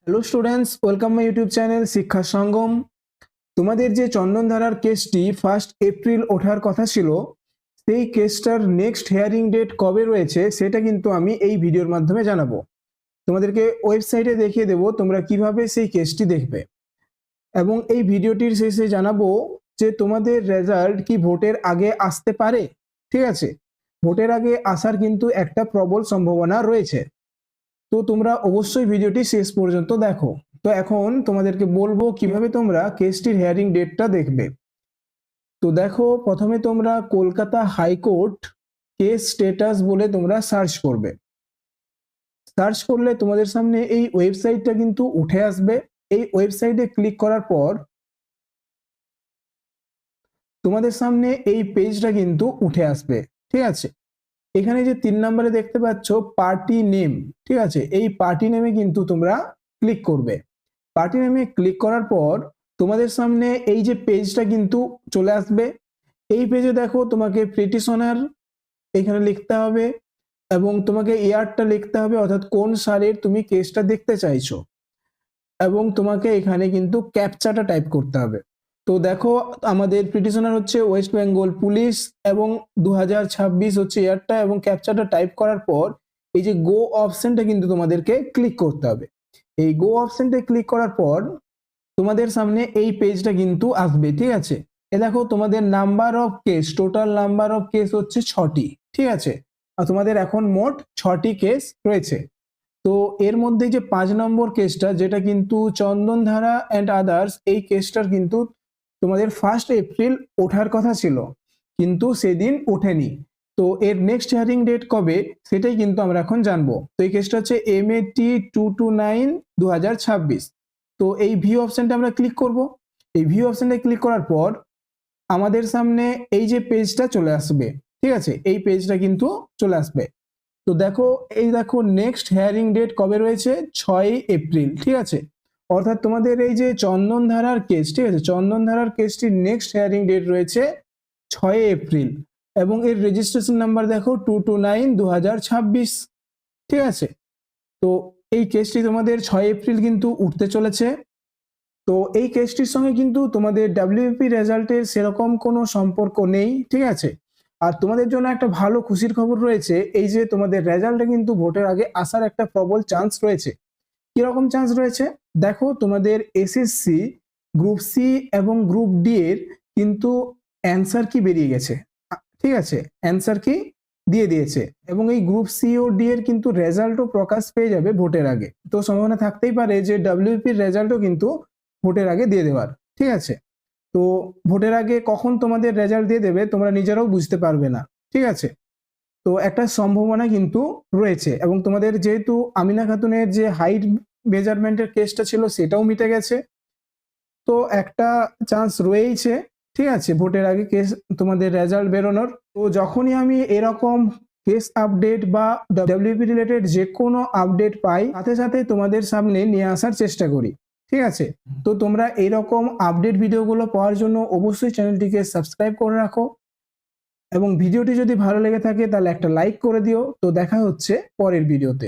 Hello students, welcome my YouTube channel শিক্ষা সঙ্গম। তোমাদের যে চন্দনধারার কেসটি 1 এপ্রিল ওঠার কথা ছিল, সেই কেসটার নেক্সট হিয়ারিং ডেট কবে রয়েছে সেটা কিন্তু আমি এই ভিডিওর মাধ্যমে জানাবো। তোমাদেরকে ওয়েবসাইটে দেখিয়ে দেবো তোমরা কিভাবে সেই কেসটি দেখবে, এবং এই ভিডিওটির শেষে জানাবো যে তোমাদের রেজাল্ট কি ভোটের আগে আসতে পারে। ঠিক আছে, ভোটের আগে আসার কিন্তু একটা প্রবল সম্ভাবনা রয়েছে। তো তোমরা অবশ্যই ভিডিওটি শেষ পর্যন্ত দেখো। তো এখন তোমাদেরকে বলবো কিভাবে তোমরা কেসটির হিয়ারিং ডেটটা দেখবে। তো দেখো, প্রথমে তোমরা কলকাতা হাইকোর্ট কেস স্ট্যাটাস বলে তোমরা সার্চ করবে। সার্চ করলে তোমাদের সামনে এই ওয়েবসাইটটা কিন্তু উঠে আসবে। এই ওয়েবসাইটে ক্লিক করার পর তোমাদের সামনে এই পেজটা কিন্তু উঠে আসবে। ঠিক আছে, এখানে যে 3 নম্বরে দেখতে পাচ্ছ পার্টি নেম, ঠিক আছে, এই পার্টি নেমে কিন্তু তোমরা ক্লিক করবে। পার্টি নেমে ক্লিক করার পর তোমাদের সামনে এই যে পেজটা কিন্তু চলে আসবে। এই পেজে দেখো তোমাকে পিটিশনার এখানে লিখতে হবে এবং তোমাকে ইয়ারটা লিখতে হবে, অর্থাৎ কোন সালের তুমি কেসটা দেখতে চাইছো, এবং তোমাকে এখানে কিন্তু ক্যাপচাটা টাইপ করতে হবে। তো দেখো, আমাদের পিটিশনার হচ্ছে ওয়েস্ট বেঙ্গল পুলিশ এবং 2026 হচ্ছে ইয়ারটা, এবং ক্যাপচাটা টাইপ করার পর এই যে গো অপশনটা কিন্তু তোমাদেরকে ক্লিক করতে হবে। এই গো অপশনটা ক্লিক করার পর তোমাদের সামনে এই পেজটা কিন্তু আসবে। ঠিক আছে, এ দেখো তোমাদের number of case, total number of case হচ্ছে 6টি। ঠিক আছে, আর তোমাদের এখন মোট 6টি কেস রয়েছে। তো এর মধ্যে যে 5 নম্বর কেসটা, যেটা কিন্তু চন্দনধারা অ্যান্ড আদার্স, এই কেসটার কিন্তু তোমাদের 1 এপ্রিল ওঠার কথা ছিল, কিন্তু সেদিন ওঠেনি। তো এর নেক্সট হিয়ারিং ডেট কবে সেটাই কিন্তু আমরা এখন জানবো। তো এই কেসটা হচ্ছে MAT 229/2026। তো এই ভিউ অপশনটা আমরা ক্লিক করব। এই ভিউ অপশনটা ক্লিক করার পর আমাদের সামনে এই যে পেজটা চলে আসবে। ঠিক আছে, এই পেজটা কিন্তু চলে আসবে। তো দেখো, এই দেখো নেক্সট হিয়ারিং ডেট কবে রয়েছে, 6 এপ্রিল। ঠিক আছে, অর্থাৎ তোমাদের এই যে চন্দনধারার কেস, ঠিক আছে, চন্দনধারার কেসটির নেক্সট হিয়ারিং ডেট রয়েছে 6 এপ্রিল, এবং এর রেজিস্ট্রেশন নাম্বার দেখো 229/2026। ঠিক আছে, তো এই কেসটি তোমাদের 6 এপ্রিল কিন্তু উঠতে চলেছে। তো এই কেসটির সঙ্গে কিন্তু তোমাদের WBP রেজাল্টের সেরকম কোনো সম্পর্ক নেই। ঠিক আছে, আর তোমাদের জন্য একটা ভালো খুশির খবর রয়েছে, এই যে তোমাদের রেজাল্টে কিন্তু ভোটের আগে আসার একটা প্রবল চান্স রয়েছে। কিরকম চান্স রয়েছে দেখো, তোমাদের SSC গ্রুপ সি এবং গ্রুপ ডি এর কিন্তু অ্যান্সার কি বেরিয়ে গেছে। ঠিক আছে, অ্যান্সার কি দিয়ে দিয়েছে, এবং এই গ্রুপ সি ও ডি এর কিন্তু রেজাল্টও প্রকাশ পেয়ে যাবে ভোটের আগে। তো সম্ভাবনা থাকতেই পারে যে WBP রেজাল্টও কিন্তু ভোটের আগে দিয়ে দেওয়ার। ঠিক আছে, তো ভোটের আগে কখন তোমাদের রেজাল্ট দিয়ে দেবে তোমরা নিজেরাও বুঝতে পারবে না। ঠিক আছে, তো একটা সম্ভাবনা কিন্তু রয়েছে, এবং তোমাদের যেহেতু আমিনা খাতুনের যে হাইট মেজারমেন্টের কেসটা ছিল সেটাও মিটে গেছে, তো একটা চান্স রয়েইছে। ঠিক আছে, ভোটের আগে কেস তোমাদের রেজাল্ট বেরোনোর। তো যখনই আমি এরকম কেস আপডেট বা WBP রিলেটেড যে কোনো আপডেট পাই, সাথে সাথে তোমাদের সামনে নিয়ে আসার চেষ্টা করি। ঠিক আছে, তো তোমরা এরকম আপডেট ভিডিওগুলো পাওয়ার জন্য অবশ্যই চ্যানেলটিকে সাবস্ক্রাইব করে রাখো, এবং ভিডিওটি যদি ভালো লেগে থাকে তাহলে একটা লাইক করে দিও। তো দেখা হচ্ছে পরের ভিডিওতে।